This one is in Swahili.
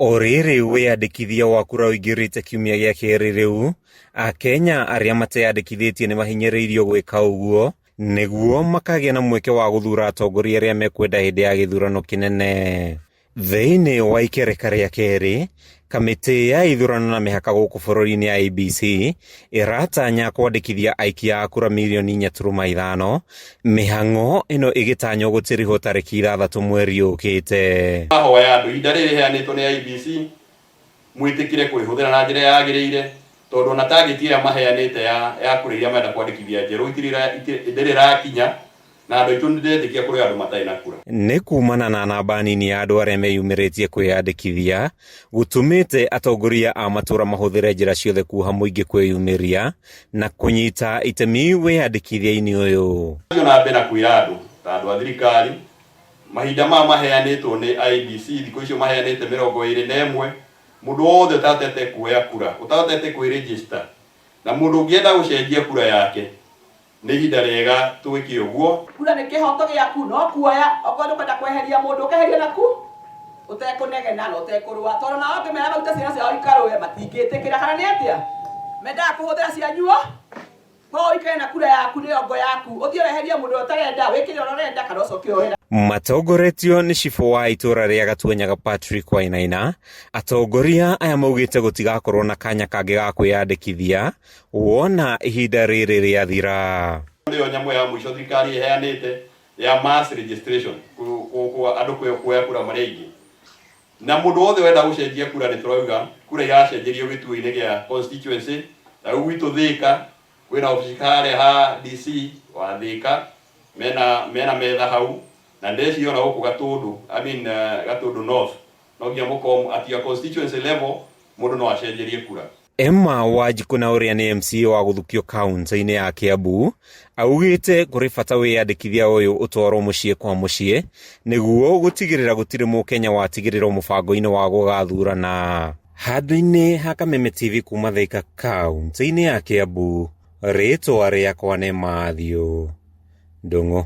O rĩrĩ wĩyandĩkithia wa kura ũingĩrĩte kiumia gĩa kerĩ rĩu, Akenya arĩa mateyandĩkithĩtie nĩ mahinyĩrĩirio gwĩka ũguo nĩguo makagĩa na mweke wa gũthura atongoria arĩa mekwenda hĩndĩ ya gĩthurano kĩnene. Thĩinĩ wa ikereka rĩa kerĩ, kamĩtĩ ya ithurano na mĩhaka gũkũ bũrũri-inĩ ya IEBC ĩratanya kwandĩkithia aikia a kura mirioni 4.5, mĩhang'o ĩno ĩgĩtanywo gũtĩrĩho tarĩki 6 mweri ũkĩte. Ahoya andũ ihinda rĩrĩ rĩheanĩtwo nĩ IEBC mwĩtĩkire kũrĩhũthĩra na njĩra yagĩrĩire, tondũ na target ĩrĩa maheanĩte ya kura iria marenda kwandĩkithia njerũ ndĩrĩrakinya, na andũ aitũ nĩndĩretĩkia kũrĩ andũ matarĩ na kura. Nĩ kumana na namba nini ya andũ arĩa meyumĩrĩtie kwĩyandĩkithia gũtũmĩte atongoria a matũra mahũthĩre njĩra ciothe kuoha mũingĩ kwĩyumĩria na kũnyita itemi wĩyandĩkithia-inĩ ũyũ. Na mbere kwĩra andũ ta andũ a thirikari mahinda maheanĩtwo nĩ IEBC, thikũ icio maheanĩte 21, mũndũ wothe ũtahotete kuoya kura, ũtahotete kwĩregister, na mũndũ ũngĩenda gũcenjia kura yake nĩ ihinda rĩega twĩke ũguo. Kura nĩ kĩhoto gĩaku, no kuoya okorwo ũkwenda kweheria mũndũ ũkeheria naku ũtekũnegena na ũtekũrũa, tondũ nao angĩmera maute ciana ciao ikarũe matingĩtĩkĩra. Kana nĩ atĩa mendaga kũhũthĩra cianyuo? No ũikare na kura yaku, nĩ ongo yaku, ũthiĩ weherie mũndũ ũtarenda, wĩkĩre ũrĩa ũrenda kana ũcoke woe. Matongoretio nĩ cibũ wa itũra rĩa Gatwenyaga Patrick Wainaina, atongoria aya maugĩte gũtigakorwo na kanya kangĩ ga kwĩyandĩkithia wona ihinda rĩrĩ rĩathira. Nĩyo nyamũ ya mũico thirikari ĩheanĩte ya mass registration, andũ kuoya kura marĩ aingĩ, na mũndũ wothe wenda gũcenjia kura nĩ tũrauga kura iracenjerio gĩtuo-inĩ gĩa constituency. Na rĩu gwitũ Thĩka kwĩna obici harĩa ha DC wa Thĩka mena metha hau, na ndeciria ona gũkũ Gatũndũ, Gatũndũ North no nginya mũkorwo atia constituency level mũndũ no acenjerie kura. Emma Wanjikuna ũrĩa nĩ MC wa gũthukio kaunti-inĩ ya Kiambu augĩte kũrĩ bata wĩyandĩkithia ũyũ ũtwarwo mũciĩ kwa mũciĩ nĩguo gũtigĩrĩra gũtirĩ mũkenya watigĩrĩrwo mũbango-inĩ wa gũgathurana. Handũ-inĩ ha Kameme TV kuma Thĩka kaunti-inĩ ya Kiambu, rĩtwa rĩakwa nĩ Mathew Ndung'u.